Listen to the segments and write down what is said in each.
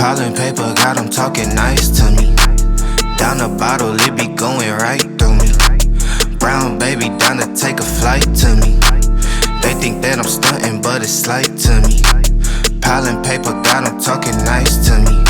Piling paper, got them talking nice to me. Down the bottle, it be going right through me. Brown baby down to take a flight to me. They think that I'm stunting, but it's slight to me. Piling paper, got them talking nice to me.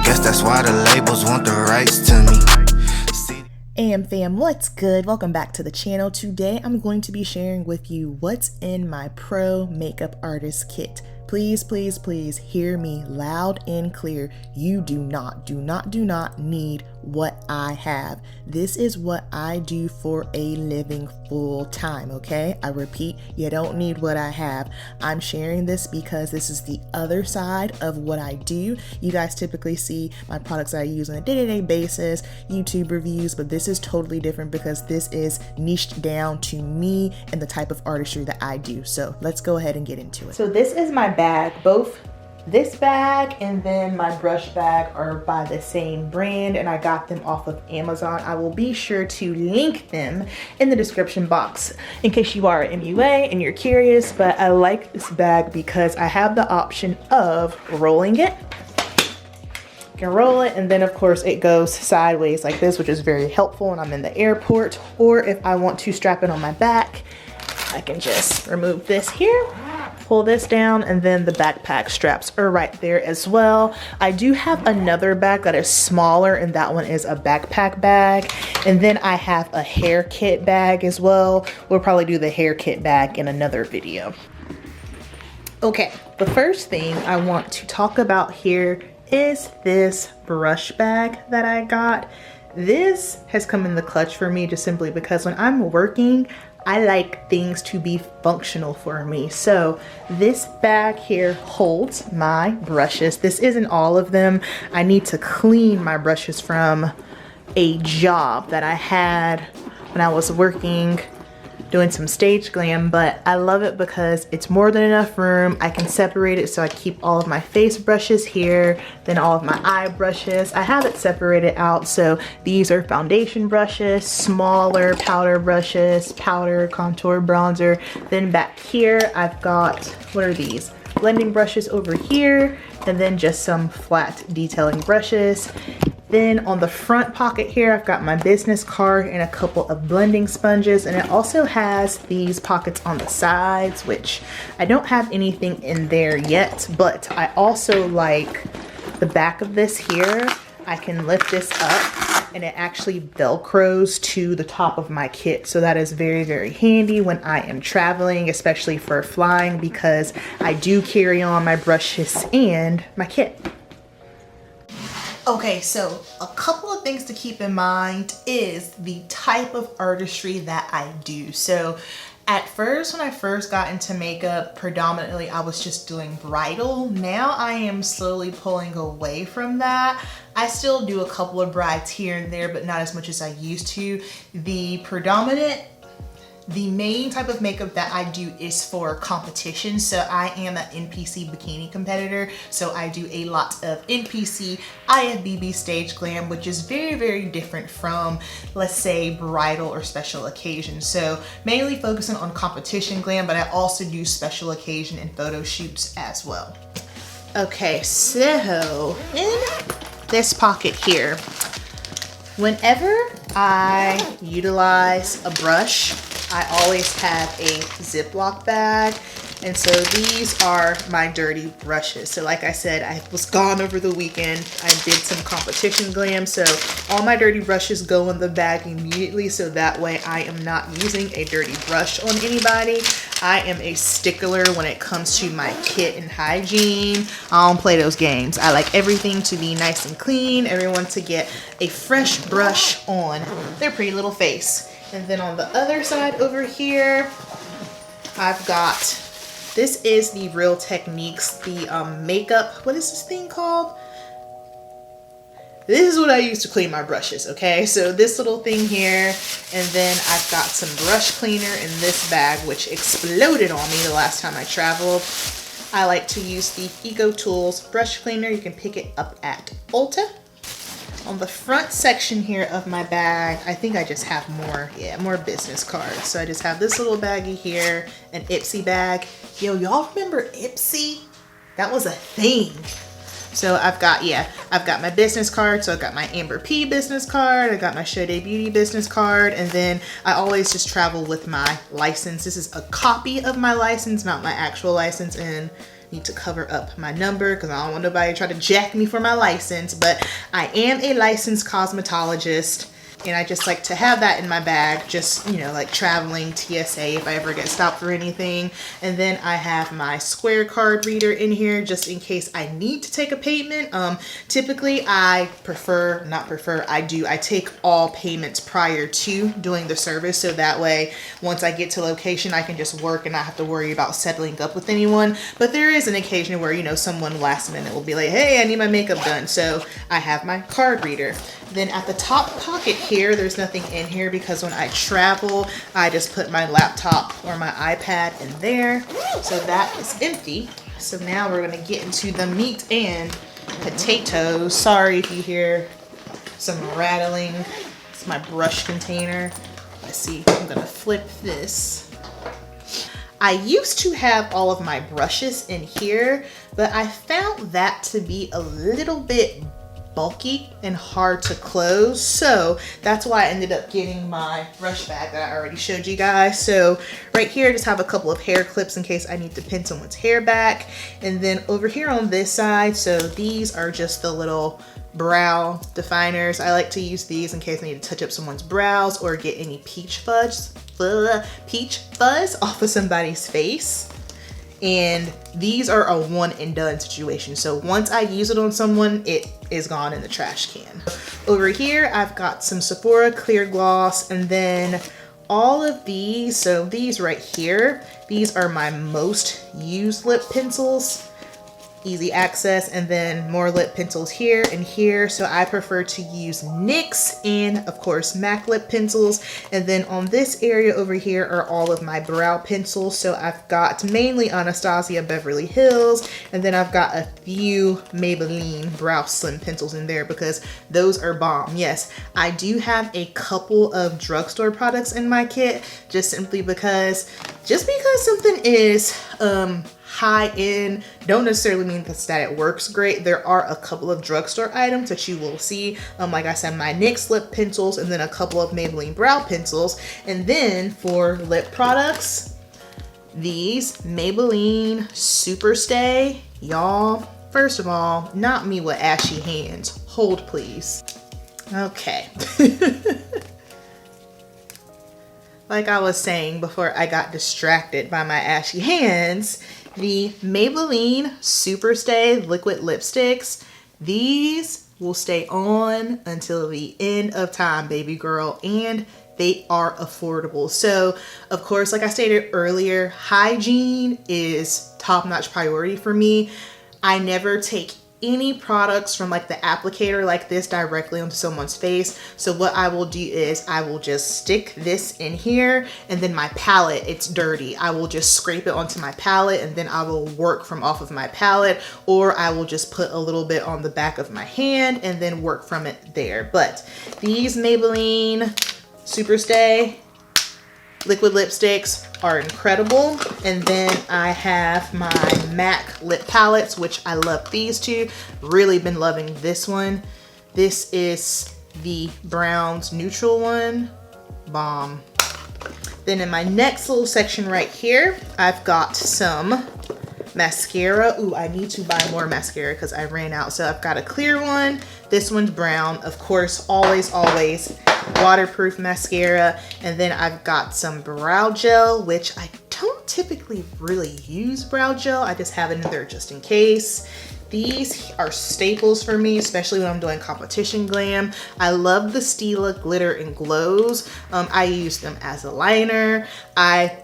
Guess that's why the labels want the rights to me. Fam, what's good? Welcome back to the channel. Today I'm going to be sharing with you what's in my pro makeup artist kit. Please, please, please hear me loud and clear. You do not need what I have. This is what I do for a living full time, okay? I repeat, you don't need what I have. I'm sharing this because this is the other side of what I do. You guys typically see my products that I use on a day-to-day basis, YouTube reviews, but this is totally different because this is niched down to me and the type of artistry that I do. So let's go ahead and get into it. So this is my bag. Both this bag and then my brush bag are by the same brand, and I got them off of Amazon. I will be sure to link them in the description box in case you are an MUA and you're curious, but I like this bag because I have the option of rolling it. You can roll it, and then of course it goes sideways like this, which is very helpful when I'm in the airport, or if I want to strap it on my back, I can just remove this here, pull this down, and then the backpack straps are right there as well. I do have another bag that is smaller, and that one is a backpack bag. And then I have a hair kit bag as well. We'll probably do the hair kit bag in another video. Okay, the first thing I want to talk about here is this brush bag that I got. This has come in the clutch for me just simply because when I'm working, I like things to be functional for me. So this bag here holds my brushes. This isn't all of them. I need to clean my brushes from a job that I had when I was working doing some stage glam, but I love it because it's more than enough room. I can separate it so I keep all of my face brushes here, then all of my eye brushes. I have it separated out, so these are foundation brushes, smaller powder brushes, powder, contour, bronzer. Then back here, I've got, what are these? Blending brushes over here, and then just some flat detailing brushes. Then on the front pocket here, I've got my business card and a couple of blending sponges, and it also has these pockets on the sides, which I don't have anything in there yet, but I also like the back of this here. I can lift this up and it actually velcros to the top of my kit. So that is very, very handy when I am traveling, especially for flying, because I do carry on my brushes and my kit. Okay, so a couple of things to keep in mind is the type of artistry that I do. So at first, when I first got into makeup, predominantly I was just doing bridal. Now I am slowly pulling away from that. I still do a couple of brides here and there, but not as much as I used to. The main type of makeup that I do is for competition. So I am an NPC bikini competitor. So I do a lot of NPC, IFBB stage glam, which is very, very different from, let's say, bridal or special occasion. So mainly focusing on competition glam, but I also do special occasion and photo shoots as well. Okay, so in this pocket here, whenever I utilize a brush, I always have a Ziploc bag, and so these are my dirty brushes. So like I said, I was gone over the weekend. I did some competition glam, so all my dirty brushes go in the bag immediately, so that way I am not using a dirty brush on anybody. I am a stickler when it comes to my kit and hygiene. I don't play those games. I like everything to be nice and clean, everyone to get a fresh brush on their pretty little face. And then on the other side over here, I've got, this is the Real Techniques, the makeup, what is this thing called? This is what I use to clean my brushes, okay? So this little thing here, and then I've got some brush cleaner in this bag, which exploded on me the last time I traveled. I like to use the Eco Tools brush cleaner. You can pick it up at Ulta. On the front section here of my bag, I think I just have more business cards. So I just have this little baggie here, an Ipsy bag. Yo, y'all remember Ipsy? That was a thing. So I've got my business card. So I've got my Amberp business card. I got my Fenty Beauty business card. And then I always just travel with my license. This is a copy of my license, not my actual license. And need to cover up my number because I don't want nobody to try to jack me for my license. But I am a licensed cosmetologist. And I just like to have that in my bag, just, you know, like traveling, TSA, if I ever get stopped for anything. And then I have my Square card reader in here just in case I need to take a payment. Typically I take all payments prior to doing the service. So that way, once I get to location, I can just work and not have to worry about settling up with anyone. But there is an occasion where, you know, someone last minute will be like, hey, I need my makeup done. So I have my card reader. Then at the top pocket here, there's nothing in here because when I travel, I just put my laptop or my iPad in there. So that is empty. So now we're gonna get into the meat and potatoes. Sorry if you hear some rattling. It's my brush container. Let's see, I'm gonna flip this. I used to have all of my brushes in here, but I found that to be a little bit bulky and hard to close, so that's why I ended up getting my brush bag that I already showed you guys. So right here I just have a couple of hair clips in case I need to pin someone's hair back, and then over here on this side, so these are just the little brow definers. I like to use these in case I need to touch up someone's brows or get any peach fuzz off of somebody's face. And these are a one and done situation. So once I use it on someone, it is gone in the trash can. Over here, I've got some Sephora clear gloss, and then all of these, so these right here, these are my most used lip pencils. Easy access, and then more lip pencils here and here. So I prefer to use NYX and of course MAC lip pencils. And then on this area over here are all of my brow pencils. So I've got mainly Anastasia Beverly Hills, and then I've got a few Maybelline brow slim pencils in there because those are bomb. Yes, I do have a couple of drugstore products in my kit just because something is high end don't necessarily mean that it works great. There are a couple of drugstore items that you will see, like I said, my NYX lip pencils, and then a couple of Maybelline brow pencils. And then for lip products, these Maybelline Superstay. Y'all, first of all, not me with ashy hands. Hold please. Okay. Like I was saying before I got distracted by my ashy hands, the Maybelline Superstay liquid lipsticks, these will stay on until the end of time, baby girl, and they are affordable. So of course, like I stated earlier, hygiene is top-notch priority for me. I never take any products from like the applicator like this directly onto someone's face. So what I will do is I will just stick this in here, and then my palette, it's dirty, I will just scrape it onto my palette, and then I will work from off of my palette, or I will just put a little bit on the back of my hand and then work from it there. But these Maybelline Superstay liquid lipsticks are incredible. And then I have my MAC lip palettes, which I love these two. Really been loving this one. This is the Browns neutral one. Bomb. Then in my next little section right here, I've got some mascara. Ooh, I need to buy more mascara because I ran out. So I've got a clear one. This one's brown. Of course, always waterproof mascara. And then I've got some brow gel, which I don't typically really use brow gel. I just have it in there just in case. These are staples for me, especially when I'm doing competition glam. I love the Stila Glitter and Glows. I use them as a liner. I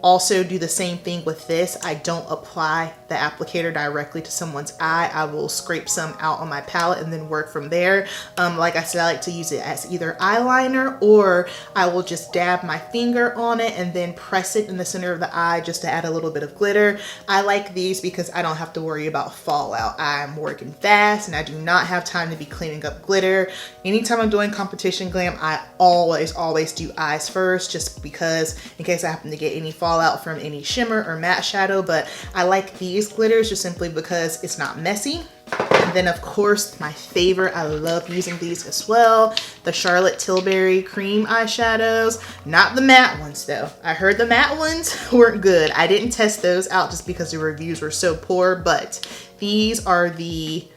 also do the same thing with this. I don't apply the applicator directly to someone's eye. I will scrape some out on my palette and then work from there. Like I said, I like to use it as either eyeliner, or I will just dab my finger on it and then press it in the center of the eye just to add a little bit of glitter. I like these because I don't have to worry about fallout. I'm working fast and I do not have time to be cleaning up glitter. Anytime I'm doing competition glam, I always do eyes first, just because in case I happen to get any fallout from any shimmer or matte shadow. But I like these glitters just simply because it's not messy. And then of course, my favorite, I love using these as well, the Charlotte Tilbury cream eyeshadows. Not the matte ones though. I heard the matte ones weren't good. I didn't test those out just because the reviews were so poor, but these are the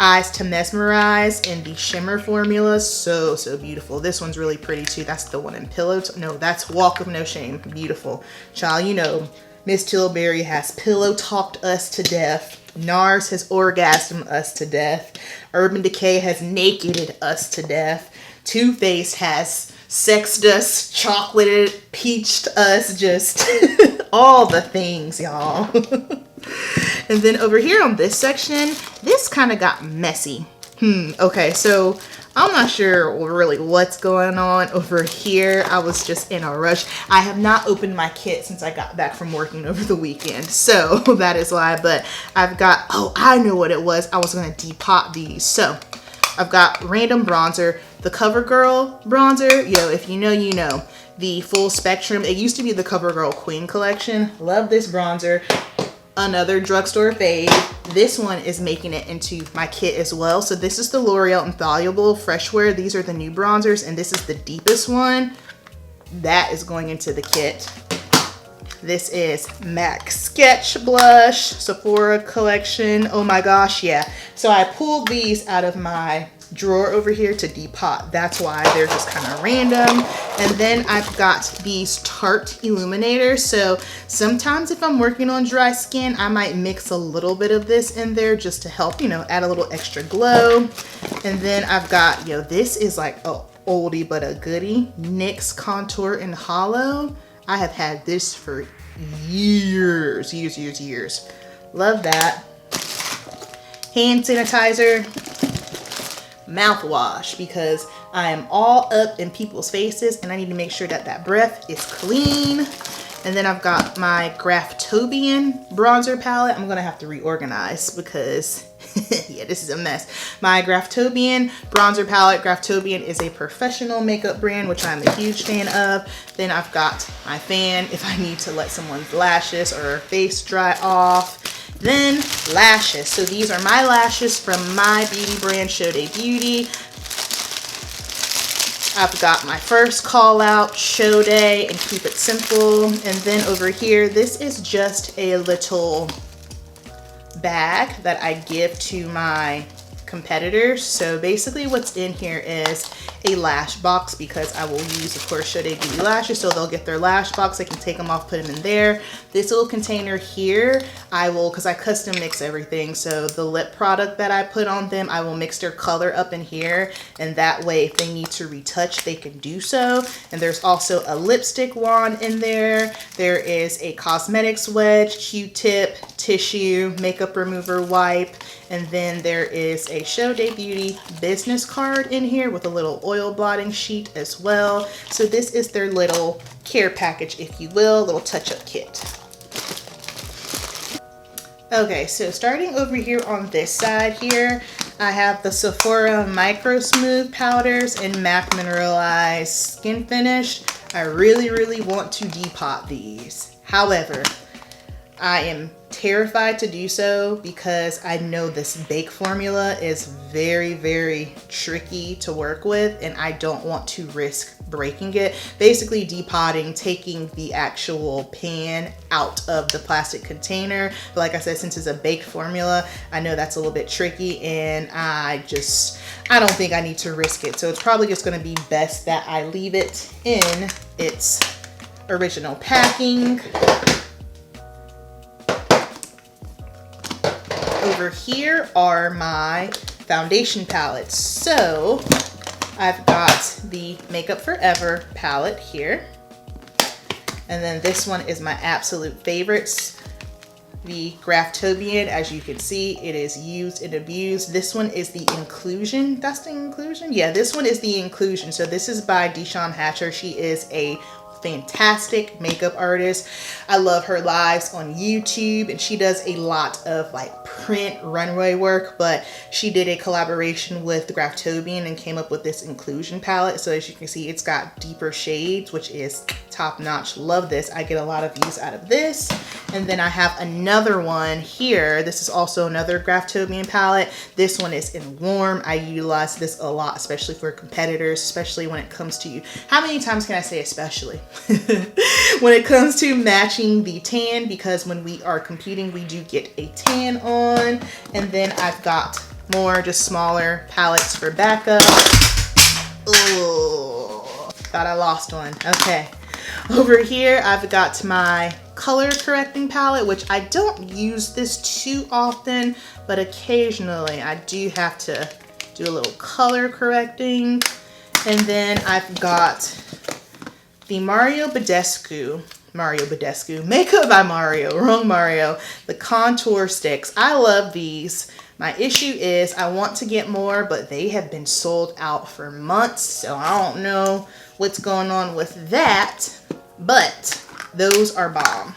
Eyes to Mesmerize in the shimmer formula. So beautiful. This one's really pretty too. That's the one in Pillow. No, that's Walk of No Shame. Beautiful. Child, you know, Miss Tilbury has pillow talked us to death. NARS has orgasmed us to death. Urban Decay has nakeded us to death. Too Faced has sexed us, chocolated, peached us, just all the things, y'all. And then over here on this section, this kind of got messy. Okay, so I'm not sure really what's going on over here. I was just in a rush. I have not opened my kit since I got back from working over the weekend, so that is why. But I've got, oh, I know what it was. I was gonna depot these. So I've got random bronzer, the CoverGirl bronzer. Yo, if you know, you know. The full spectrum. It used to be the CoverGirl Queen collection. Love this bronzer. Another drugstore fave. This one is making it into my kit as well. So this is the L'Oreal Infallible Fresh Wear. These are the new bronzers, and this is the deepest one. That is going into the kit. This is MAC Sketch Blush, Sephora collection. Oh my gosh, yeah. So I pulled these out of my drawer over here to depot. That's why they're just kind of random. And then I've got these Tarte illuminators. So sometimes if I'm working on dry skin, I might mix a little bit of this in there just to help, you know, add a little extra glow. And then I've got, yo, this is like a oldie but a goodie, NYX Contour in Hollow. I have had this for years. Love that. Hand sanitizer. Mouthwash, because I am all up in people's faces and I need to make sure that that breath is clean. And then I've got my Graftobian bronzer palette. I'm gonna have to reorganize because yeah, this is a mess. My Graftobian bronzer palette. Graftobian is a professional makeup brand, which I'm a huge fan of. Then I've got my fan if I need to let someone's lashes or face dry off. Then lashes. So these are my lashes from my beauty brand, Hygiene Beauty. I've got my first call out, Show Day and Keep It Simple. And then over here, this is just a little bag that I give to my competitors. So basically what's in here is a lash box, because I will use, of course, Show Day Beauty lashes, so they'll get their lash box. I can take them off, put them in there. This little container here, I will, because I custom mix everything, so the lip product that I put on them, I will mix their color up in here, and that way if they need to retouch, they can do so. And there's also a lipstick wand in there. There is a cosmetics wedge, Q-tip, tissue, makeup remover wipe, and then there is a Show Day Beauty business card in here with a little oil blotting sheet as well. So this is their little care package, if you will, little touch-up kit. Okay, so starting over here on this side here, I have the Sephora Micro Smooth Powders in MAC Mineralized Skin Finish. I really want to depot these. However, I am terrified to do so because I know this bake formula is very tricky to work with, and I don't want to risk breaking it. Basically depotting, taking the actual pan out of the plastic container. But like I said, since it's a baked formula, I know that's a little bit tricky, and I don't think I need to risk it. So it's probably just going to be best that I leave it in its original packing. Over here are my foundation palettes. So I've got the Makeup Forever palette here. And then this one is my absolute favorites. The Graftobian, as you can see, it is used and abused. This one is the Inclusion. That's the Inclusion? Yeah, this one is the Inclusion. So this is by Deshawn Hatcher. She is a fantastic makeup artist. I love her lives on YouTube, and she does a lot of like print runway work, but she did a collaboration with the Graftobian and came up with this Inclusion palette. So as you can see, it's got deeper shades, which is top notch. Love this. I get a lot of use out of this. And then I have another one here. This is also another Graftobian palette. This one is in warm. I utilize this a lot, especially for competitors, especially when it comes to, how many times can I say especially? When it comes to matching the tan, because when we are competing, we do get a tan on. And then I've got more just smaller palettes for backup. Oh, thought I lost one. Okay. Over here, I've got my color correcting palette, which I don't use this too often, but occasionally I do have to do a little color correcting. And then I've got the Mario Badescu, Makeup by Mario, wrong Mario, the contour sticks. I love these. My issue is I want to get more, but they have been sold out for months, so I don't know what's going on with that, but those are bomb.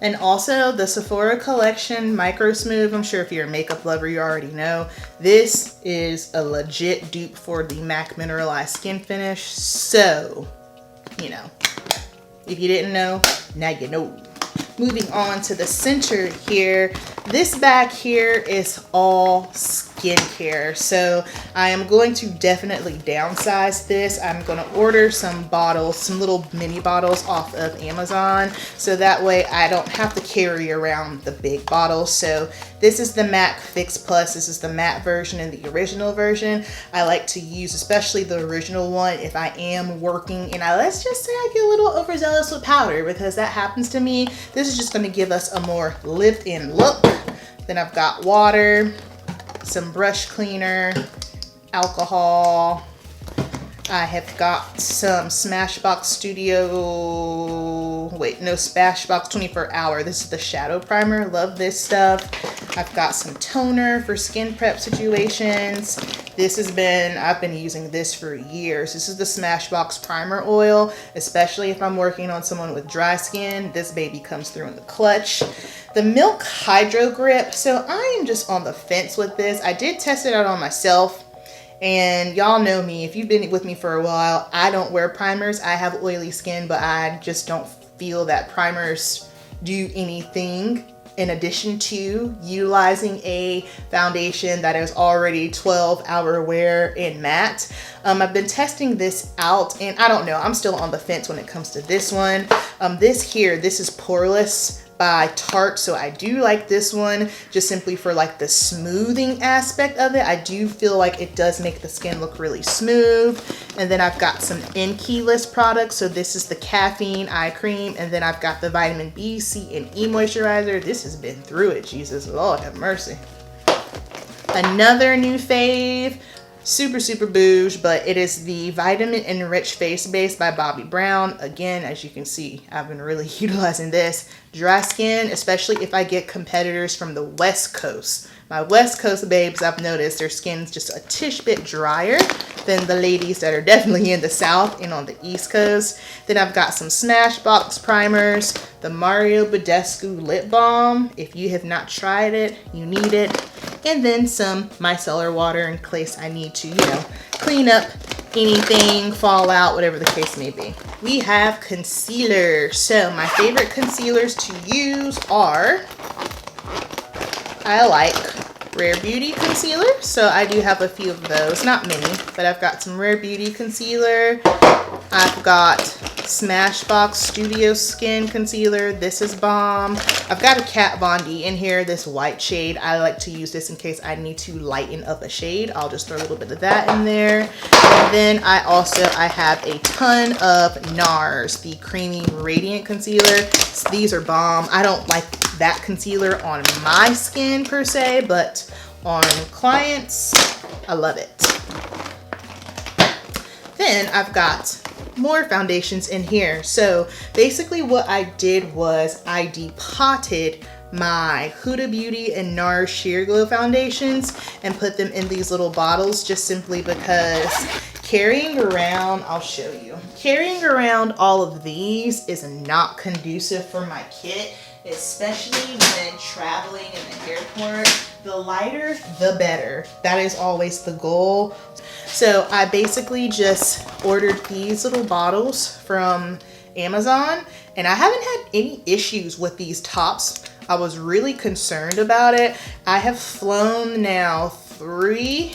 And also the Sephora collection Micro Smooth. I'm sure if you're a makeup lover, you already know. This is a legit dupe for the MAC Mineralized Skin Finish. So, you know, if you didn't know, now you know. Moving on to the center here, this bag here is all skincare. So I am going to definitely downsize this. I'm going to order some bottles, some little mini bottles off of Amazon. So that way I don't have to carry around the big bottles. So this is the MAC Fix Plus. This is the matte version and the original version. I like to use especially the original one if I am working and let's just say I get a little overzealous with powder, because that happens to me. This is just going to give us a more lived-in look. Then I've got water, some brush cleaner, alcohol. I have got some Smashbox Smashbox 24 Hour. This is the shadow primer. Love this stuff. I've got some toner for skin prep situations. I've been using this for years. This is the Smashbox primer oil, especially if I'm working on someone with dry skin. This baby comes through in the clutch. The Milk Hydro Grip. So I am just on the fence with this. I did test it out on myself. And y'all know me, if you've been with me for a while, I don't wear primers. I have oily skin, but I just don't feel that primers do anything in addition to utilizing a foundation that is already 12-hour wear in matte. I've been testing this out and I don't know, I'm still on the fence when it comes to this one. This is Poreless by Tarte, so I do like this one just simply for like the smoothing aspect of it. I do feel like it does make the skin look really smooth. And then I've got some In-Key List products. So this is the caffeine eye cream, and then I've got the vitamin B, C, and E moisturizer. This has been through it, Jesus, Lord have mercy. Another new fave, super bouge, but it is the Vitamin Enriched Face Base by Bobbi Brown. Again, as you can see, I've been really utilizing this. Dry skin, especially if I get competitors from the West Coast. My West Coast babes, I've noticed their skin's just a tish bit drier than the ladies that are definitely in the South and on the East Coast. Then I've got some Smashbox primers, the Mario Badescu Lip Balm. If you have not tried it, you need it. And then some micellar water in case I need to, clean up anything, fall out, whatever the case may be. We have concealer. So my favorite concealers to use are, I like Rare Beauty concealer. So I do have a few of those, not many, but I've got some Rare Beauty concealer. I've got Smashbox Studio Skin Concealer. This is bomb. I've got a Kat Von D in here, this white shade. I like to use this in case I need to lighten up a shade. I'll just throw a little bit of that in there. And then I have a ton of NARS, the Creamy Radiant Concealer. These are bomb. I don't like that concealer on my skin per se, but on clients, I love it. Then I've got more foundations in here. So basically what I did was I depotted my Huda Beauty and NARS Sheer Glow foundations and put them in these little bottles just simply because carrying around, I'll show you, carrying around all of these is not conducive for my kit. especially when traveling in the airport. The lighter, the better. That is always the goal. So I basically just ordered these little bottles from Amazon, and I haven't had any issues with these tops. I was really concerned about it. I have flown now three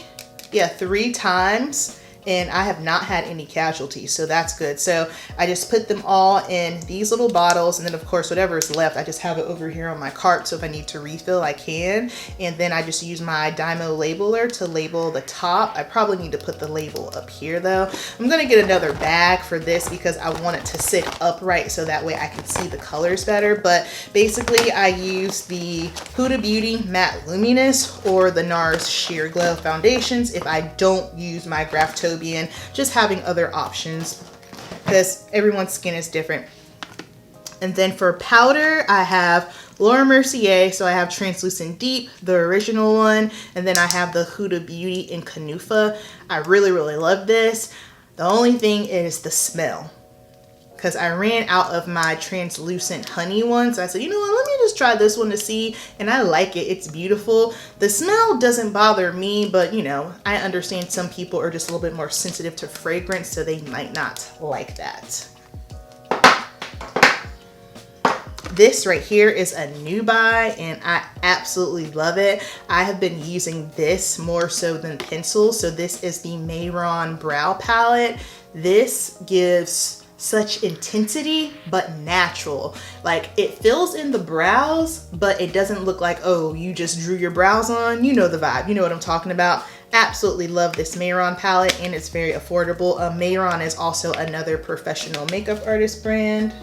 times, and I have not had any casualties, so that's good. So I just put them all in these little bottles, and then of course whatever is left, I just have it over here on my cart, so if I need to refill, I can. And then I just use my Dymo labeler to label the top. I probably need to put the label up here though. I'm gonna get another bag for this because I want it to sit upright so that way I can see the colors better. But basically I use the Huda Beauty Matte Luminous or the NARS Sheer Glow foundations if I don't use my Graftobian, just having other options because everyone's skin is different. And then for powder, I have Laura Mercier, so I have Translucent Deep, the original one, and then I have the Huda Beauty in Canufa. I really love this. The only thing is the smell, because I ran out of my translucent honey one. So I said, you know what, let me just try this one to see. And I like it, it's beautiful. The smell doesn't bother me, but you know, I understand some people are just a little bit more sensitive to fragrance, so they might not like that. This right here is a new buy, and I absolutely love it. I have been using this more so than pencils. So this is the Mayron Brow Palette. This gives such intensity, but natural. Like it fills in the brows, but it doesn't look like, oh, you just drew your brows on. You know the vibe, you know what I'm talking about. Absolutely love this Mayron palette, and it's very affordable. Mayron is also another professional makeup artist brand.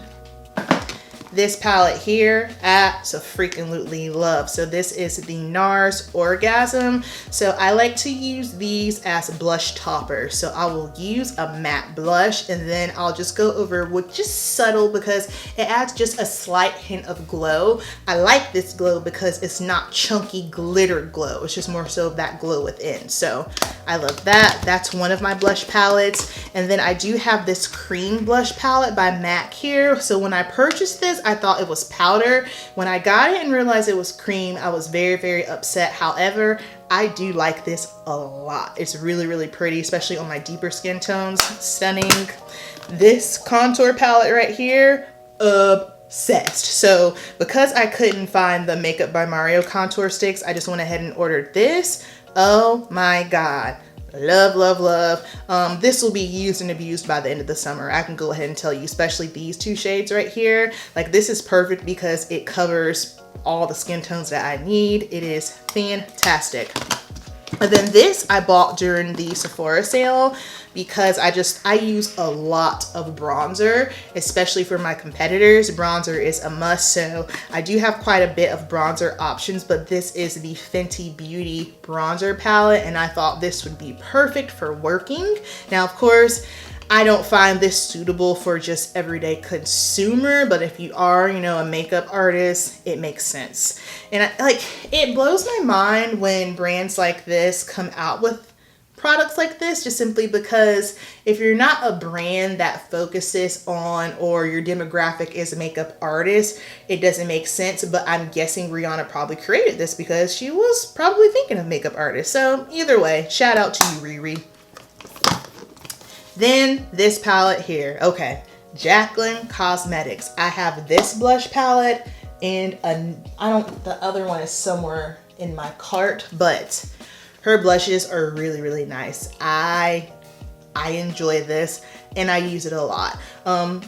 This palette here, freaking love. So this is the NARS Orgasm. So I like to use these as blush toppers. So I will use a matte blush, and then I'll just go over with just subtle, because it adds just a slight hint of glow. I like this glow because it's not chunky glitter glow. It's just more so that glow within. So I love that. That's one of my blush palettes. And then I do have this cream blush palette by MAC here. So when I purchased this, I thought it was powder. When I got it and realized it was cream, I was very upset. However, I do like this a lot. It's really pretty, especially on my deeper skin tones. Stunning. This contour palette right here, obsessed. So because I couldn't find the Makeup by Mario contour sticks, I just went ahead and ordered this. Oh my God. Love. This will be used and abused by the end of the summer. I can go ahead and tell you, especially these two shades right here. Like this is perfect because it covers all the skin tones that I need. It is fantastic. And then this I bought during the Sephora sale because I use a lot of bronzer, especially for my competitors. Bronzer is a must, so I do have quite a bit of bronzer options, but this is the Fenty Beauty bronzer palette, and I thought this would be perfect for working. Now, of course, I don't find this suitable for just everyday consumer, but if you are, you know, a makeup artist, it makes sense. And it blows my mind when brands like this come out with products like this, just simply because if you're not a brand that focuses on, or your demographic is a makeup artist, it doesn't make sense. But I'm guessing Rihanna probably created this because she was probably thinking of makeup artists. So either way, shout out to you, Riri. Then this palette here. Okay, Jaclyn Cosmetics. I have this blush palette, and the other one is somewhere in my cart, but her blushes are really nice. I enjoy this, and I use it a lot.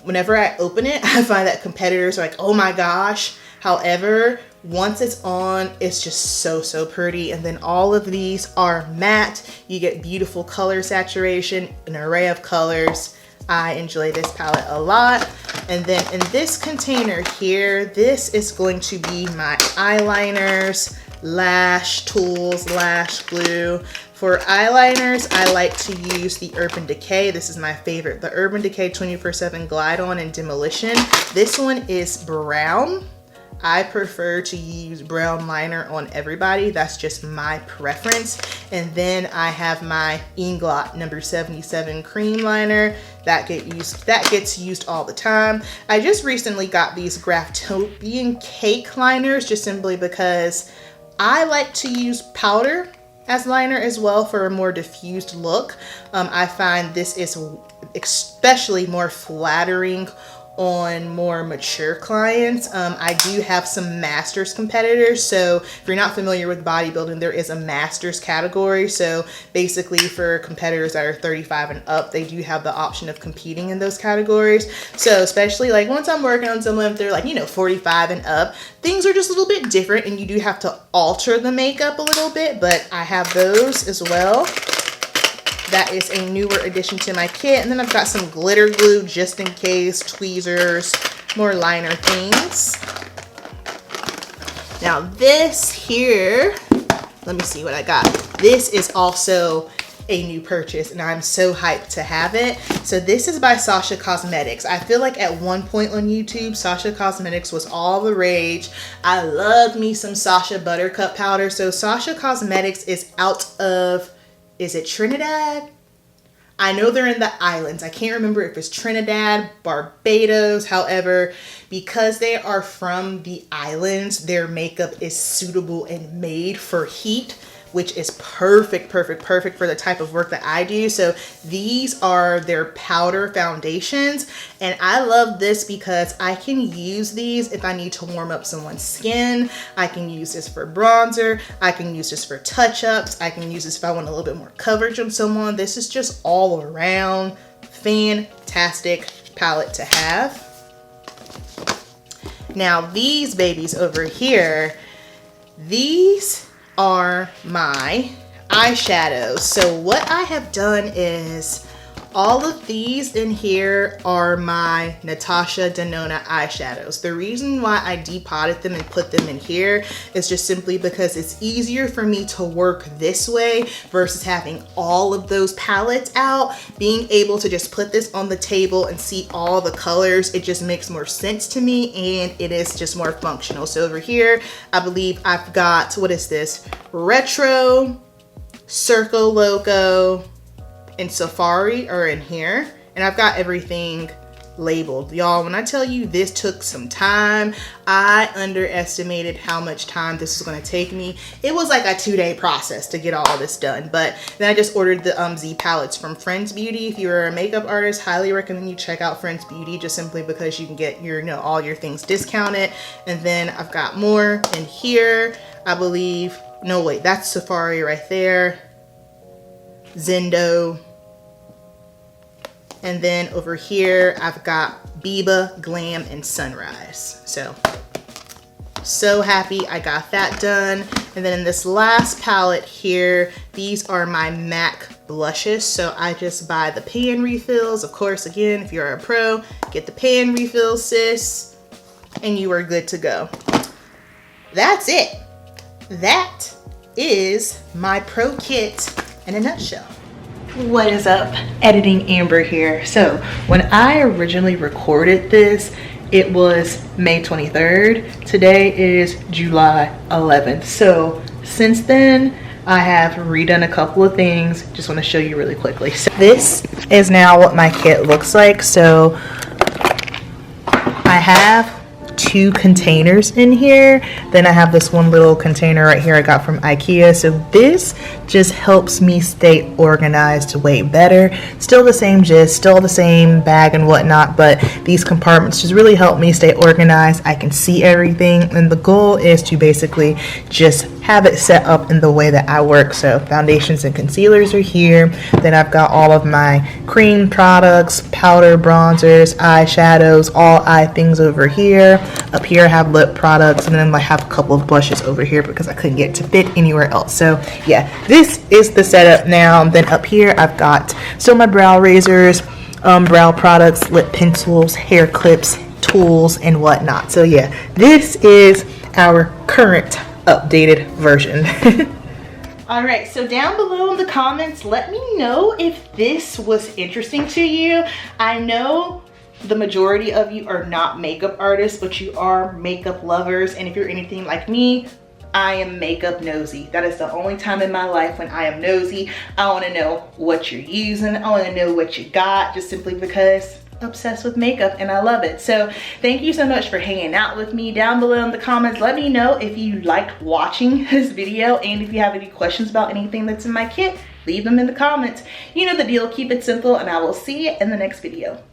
Whenever I open it, I find that competitors are like, oh my gosh. However, once it's on, it's just so pretty. And then all of these are matte. You get beautiful color saturation, an array of colors. I enjoy this palette a lot. And then in this container here, this is going to be my eyeliners, lash tools, lash glue. For eyeliners, I like to use the Urban Decay. This is my favorite, the Urban Decay 24/7 Glide On and Demolition. This one is brown. I prefer to use brown liner on everybody. That's just my preference. And then I have my Inglot number 77 cream liner. that gets used all the time. I just recently got these Graftopian cake liners just simply because I like to use powder as liner as well for a more diffused look. I find this is especially more flattering on more mature clients. I do have some masters competitors, so if you're not familiar with bodybuilding, there is a masters category. So basically for competitors that are 35 and up, they do have the option of competing in those categories. So especially like once I'm working on someone, if they're like, you know, 45 and up, things are just a little bit different and you do have to alter the makeup a little bit, but I have those as well. That is a newer addition to my kit. And then I've got some glitter glue just in case, tweezers, more liner things. Now this here, let me see what I got. This is also a new purchase and I'm so hyped to have it. So this is by Sasha Cosmetics. I feel like at one point on YouTube, Sasha Cosmetics was all the rage. I love me some Sasha Buttercup powder. So Sasha Cosmetics is out of, is it Trinidad? I know they're in the islands. I can't remember if it's Trinidad, Barbados. However, because they are from the islands, their makeup is suitable and made for heat, which is perfect for the type of work that I do. So these are their powder foundations. And I love this because I can use these if I need to warm up someone's skin. I can use this for bronzer. I can use this for touch-ups. I can use this if I want a little bit more coverage on someone. This is just all around fantastic palette to have. Now these babies over here, these are my eyeshadows. So what I have done is all of these in here are my Natasha Denona eyeshadows. The reason why I depotted them and put them in here is just simply because it's easier for me to work this way versus having all of those palettes out. Being able to just put this on the table and see all the colors, it just makes more sense to me and it is just more functional. So over here, I believe I've got, what is this? Retro, Circo Loco, and Safari are in here, and I've got everything labeled. Y'all, when I tell you this took some time, I underestimated how much time this was going to take me. It was like a 2-day process to get all this done, but then I just ordered the Z palettes from Fenty Beauty. If you're a makeup artist, highly recommend you check out Fenty Beauty just simply because you can get your, you know, all your things discounted. And then I've got more in here, I believe. No, wait, that's Safari right there. Zendo. And then over here, I've got Biba, Glam, and Sunrise. So happy I got that done. And then in this last palette here, these are my MAC blushes. So I just buy the pan refills. Of course, again, if you're a pro, get the pan refills, sis, and you are good to go. That's it. That is my pro kit in a nutshell. What is up? Editing Amber here. So when I originally recorded this, it was May 23rd. Today is July 11th. So since then, I have redone a couple of things. Just want to show you really quickly. So this is now what my kit looks like. So I have 2 containers in here. Then I have this one little container right here I got from IKEA. So this just helps me stay organized way better. Still the same gist, still the same bag and whatnot, but these compartments just really help me stay organized. I can see everything, and the goal is to basically just have it set up in the way that I work. So foundations and concealers are here. Then I've got all of my cream products, powder, bronzers, eyeshadows, all eye things over here. Up here I have lip products, and then I have a couple of blushes over here because I couldn't get to fit anywhere else. So yeah, this is the setup now. Then up here I've got still my brow razors, brow products, lip pencils, hair clips, tools, and whatnot. So yeah, this is our current updated version. All right, so down below in the comments, let me know if this was interesting to you. I know the majority of you are not makeup artists, but you are makeup lovers, and if you're anything like me, I am makeup nosy. That is the only time in my life when I am nosy. I want to know what you're using. I want to know what you got, just simply because I'm obsessed with makeup and I love it. So thank you so much for hanging out with me. Down below in the comments, let me know if you liked watching this video, and if you have any questions about anything that's in my kit, leave them in the comments. You know the deal. Keep it simple, and I will see you in the next video.